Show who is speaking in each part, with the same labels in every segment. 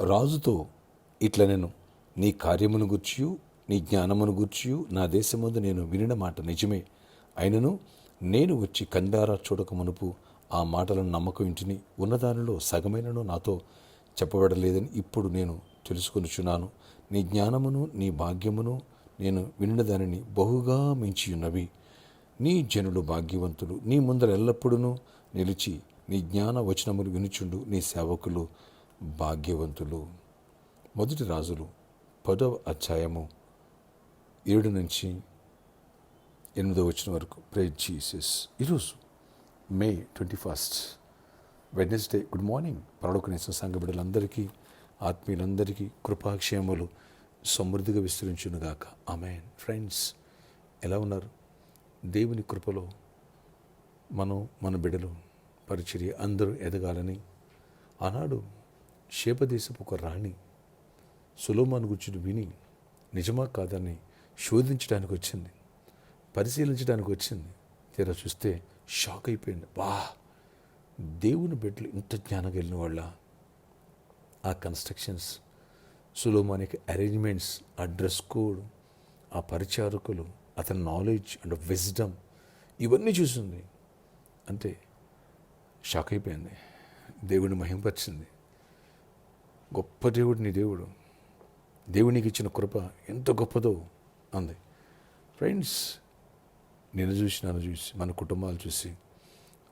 Speaker 1: రాజుతో ఇట్లా నేను నీ కార్యమును గూర్చియు నీ జ్ఞానమును గూర్చియు నా దేశమందు నేను వినిన మాట నిజమే, అయినను నేను వచ్చి కందారా చూడక మునుపు ఆ మాటలను నమ్మకం ఇంటిని ఉన్నదానిలో సగమైనను నాతో చెప్పబడలేదని ఇప్పుడు నేను తెలుసుకొనుచున్నాను. నీ జ్ఞానమును నీ భాగ్యమును నేను వినిన దానిని బహుగా మించియున్నవి. నీ జనులు భాగ్యవంతులు, నీ ముందర ఎల్లప్పుడూ నిలిచి నీ జ్ఞాన వచనములు వినుచుండు నీ సేవకులు భాగ్యవంతులు. మొదటి రాజులు 10వ అధ్యాయము 7 నుంచి 8వ వచనం వరకు. Praise Jesus. ఈరోజు May 21 వెడ్నెస్డే. Good morning. పరలోకనేసిన సంఘ బిడ్డలందరికీ, ఆత్మీయులందరికీ కృపాక్షేమములు సమృద్ధిగా విస్తరించునుగాక. ఆమేన్. ఫ్రెండ్స్, ఎలా ఉన్నారు? దేవుని కృపలో మన బిడ్డలు పరిచర్య అందరూ ఎదగాలని ఆనాడు శేపదేశపు ఒక రాణి సొలొమోను గురించి విని నిజమా కాదని శోధించడానికి వచ్చింది, పరిశీలించడానికి వచ్చింది. తీరా చూస్తే షాక్ అయిపోయింది. దేవుని బిడ్డలు ఇంత జ్ఞానం కలిగిన వాళ్ళ. ఆ కన్స్ట్రక్షన్స్, సొలొమోనికి అరేంజ్మెంట్స్, ఆ డ్రెస్ కోడ్, ఆ పరిచారకులు, అతని నాలెడ్జ్ అండ్ విజ్డమ్, ఇవన్నీ చూసింది. అంటే షాక్ అయిపోయింది. దేవుడిని మహింపరిచింది. గొప్ప దేవుడు నీ దేవుడు, దేవునికి ఇచ్చిన కృప ఎంత గొప్పదో అంది. ఫ్రెండ్స్, నన్ను చూసి మన కుటుంబాలు చూసి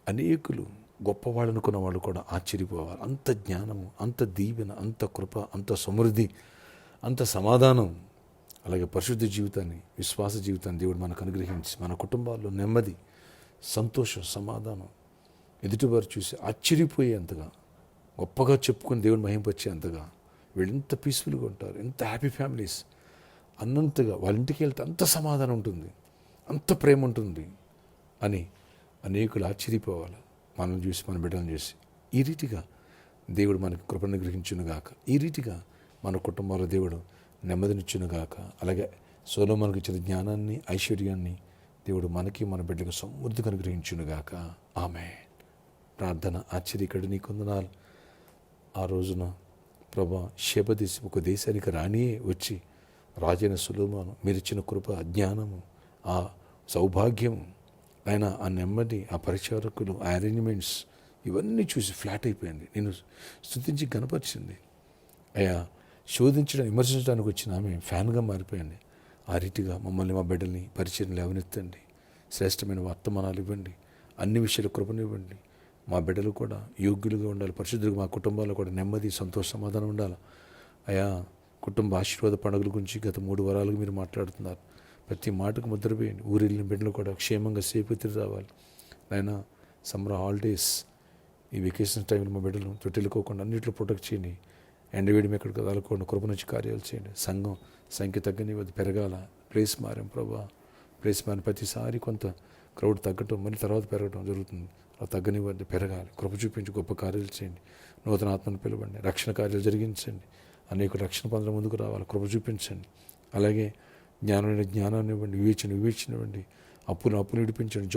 Speaker 1: అనేకులు గొప్పవాళ్ళు అనుకున్న వాళ్ళు కూడా ఆశ్చర్యపోవాలి. అంత జ్ఞానము, అంత దీవెన, అంత కృప, అంత సమృద్ధి, అంత సమాధానం, అలాగే పరిశుద్ధ జీవితాన్ని, విశ్వాస జీవితాన్ని దేవుడు మనకు అనుగ్రహించి మన కుటుంబాల్లో నెమ్మది, సంతోషం, సమాధానం ఎదుటివారు చూసి ఆశ్చర్యపోయేంతగా, గొప్పగా చెప్పుకొని దేవుని మహింపరిచేంతగా వీళ్ళు ఎంత పీస్ఫుల్గా ఉంటారు, ఎంత హ్యాపీ ఫ్యామిలీస్ అన్నంతగా వాళ్ళ ఇంటికి వెళ్తే అంత సమాధానం ఉంటుంది, అంత ప్రేమ ఉంటుంది అని అనేకులు ఆశ్చర్యపోవాలి. మనల్ని చూసి, మన బిడ్డలను చూసి. ఈ రీతిగా దేవుడు మనకి కృపను గ్రహించునుగాక. ఈ రీతిగా మన కుటుంబాల దేవుడు నెమ్మదినిచ్చునుగాక. అలాగే సొలొమోనుకు ఇచ్చిన జ్ఞానాన్ని, ఐశ్వర్యాన్ని దేవుడు మనకి, మన బిడ్డలకు సమృద్ధిగా అనుగ్రహించునుగాక. ఆమేన్. ప్రార్థన. ఆశ్చర్యకడు నీ కొందనాలు. ఆ రోజున ప్రభా, శేపదేశం ఒక దేశానికి రానియే వచ్చి రాజైన సొలొమోను మీరిచ్చిన కృప, జ్ఞానము, ఆ సౌభాగ్యము, ఆయన ఆ నెమ్మది, ఆ పరిచారకులు, ఆ అరేంజ్మెంట్స్, ఇవన్నీ చూసి ఫ్లాట్ అయిపోయింది. నేను స్తుతించి గణపరిచింది. అయ్యా, శోధించడానికి, విమర్శించడానికి వచ్చిన ఆమె ఫ్యాన్గా మారిపోయింది. ఆ రీతిగా మమ్మల్ని, మా బిడ్డల్ని పరిచయం లేవనెత్తండి. శ్రేష్టమైన వర్తమానాలు ఇవ్వండి. అన్ని విషయాలు కృపనివ్వండి. మా బిడ్డలు కూడా యోగ్యులుగా ఉండాలి, పరిశుద్ధులుగా. మా కుటుంబాల్లో కూడా నెమ్మది, సంతోష, సమాధానం ఉండాలి. అయా, కుటుంబ ఆశీర్వాద పండుగల గురించి గత 3 వారాలుగా మీరు మాట్లాడుతున్నారు. ప్రతి మాటకు ముద్ర వేయండి. ఊరెళ్ళిన బిడ్డలు కూడా క్షేమంగా సేపు తిరిగి రావాలి. నాయన, సమ్మర్ హాలిడేస్, ఈ వెకేషన్ టైంలో మా బిడ్డలు తొట్టెలుకోకుండా అన్నింటిలో ప్రొటెక్ట్ చేయండి. ఎండవేడి ఎక్కడికి కదలకుండా కృప నుంచి కార్యాలు చేయండి. సంఘం సంఖ్య తగ్గనివ్వదు, పెరగాల. ప్లేస్ మారాం ప్రభా. ప్లేస్ మారిన ప్రతిసారి కొంత క్రౌడ్ తగ్గటం, మళ్ళీ తర్వాత పెరగడం జరుగుతుంది. అలా తగ్గనివ్వండి, పెరగాలి. కృప చూపించి గొప్ప కార్యాలు చేయండి. నూతన ఆత్మను పిలవండి. రక్షణ కార్యాలు జరిగించండి. అనేక రక్షణ పొందడం ముందుకు రావాలి. కృప చూపించండి. అలాగే జ్ఞానాన్ని ఇవ్వండి, వివేచన ఇవ్వండి. అప్పులు విడిపించండి.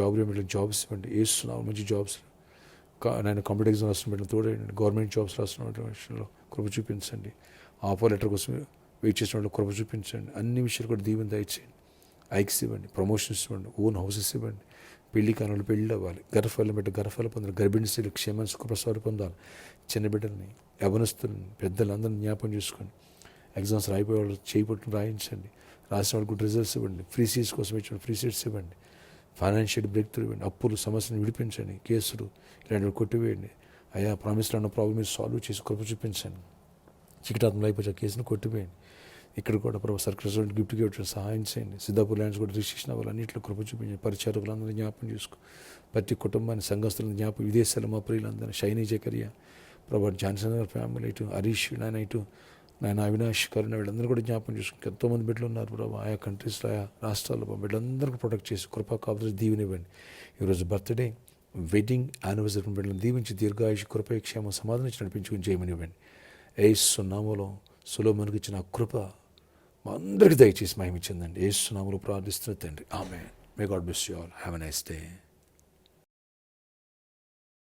Speaker 1: జాబ్స్ ఇవ్వండి. ఏస్తున్నావు మంచి జాబ్స్. నేను కంప్యూటర్ ఎగ్జామ్ రాసిన బిడ్డలు తోడేయండి. గవర్నమెంట్ జాబ్స్ రాసిన విషయంలో కృప చూపించండి. ఆఫర్ లెటర్ కోసం వెయిట్ చేసిన వాళ్ళు కృప చూపించండి. అన్ని విషయాలు కూడా దీవెన దయచేయండి. ఐక్స్ ఇవ్వండి, ప్రమోషన్స్ ఇవ్వండి, ఓన్ హౌసెస్ ఇవ్వండి. పెళ్లి కాలంలో పెళ్ళి అవ్వాలి. గర్భఫలం పెట్టి గర్భఫలం పొందాలి. గర్భిణీ స్త్రీలు క్షేమ సుఖప్రసాదాలు పొందాలి. చిన్న బిడ్డల్ని, యవనస్తుల్ని, పెద్దలందరినీ జ్ఞాపకం చేసుకోండి. ఎగ్జామ్స్ రాయిపోయే వాళ్ళు చేయబట్టును రాయించండి. రాసిన వాళ్ళు గుడ్ రిజల్ట్స్ ఇవ్వండి. ఫ్రీ సీట్స్ కోసం ఇచ్చిన ఫ్రీ సీట్స్ ఇవ్వండి. ఫైనాన్షియల్ బ్రేక్ త్రూ ఇవ్వండి. అప్పులు, సమస్యలను విడిపించండి. కేసులు ఇలాంటివి కొట్టివేయండి. అయ్యా, ప్రామిస్లో ఉన్న ప్రాబ్లమ్ మీరు సాల్వ్ చేసి కృప చూపించండి. చికటాత్మలు అయిపోయి కేసును కొట్టివేయండి. ఇక్కడ కూడా ప్రభు సర్కిల్స్ గిఫ్ట్ ఇవ్వడం సహాయం చేయండి. సిద్ధాపూర్ ల్యాండ్స్ కూడా రిజిస్ట్రేషన్ అవ్వాలి. అన్నింటిలో కృప చూపించండి. పరిచారకులందరినీ జ్ఞాపకం చేసుకో. ప్రతి కుటుంబాన్ని, సంఘస్థులను జ్ఞాపకం, విదేశాల మా ప్రియులందరూ, షైనీ జకరియా ప్రభు, జాన్సన్ గారి ఫ్యామిలీ, ఇటు హరీష్, నాయన అవినాష్, కరుణ, వీళ్ళందరూ కూడా జ్ఞాపకం చేసుకుని ఎంతోమంది బిడ్డలు ఉన్నారు ప్రభు. ఆయా కంట్రీస్లో, ఆయా రాష్ట్రాల్లో బిడ్డలందరికీ ప్రొటెక్ట్ చేసి కృపా కాపుదల దీవెనివ్వండి. ఈరోజు బర్త్డే, వెడ్డింగ్ యానివర్సరీ బిడ్డలను దీవించి దీర్ఘాయుషి, కృప, క్షేమ, సమాధానం ఇచ్చి నడిపించుకుని చేయమనివ్వండి. యేసు నామములో సొలొమోనుకు ఇచ్చిన కృప మా అందరికీ దయచేసి మహిమ చెందండి. యేసు నామములో ప్రార్థిస్తున్న తండ్రి. ఆమేన్. May God bless you all. Have a nice day.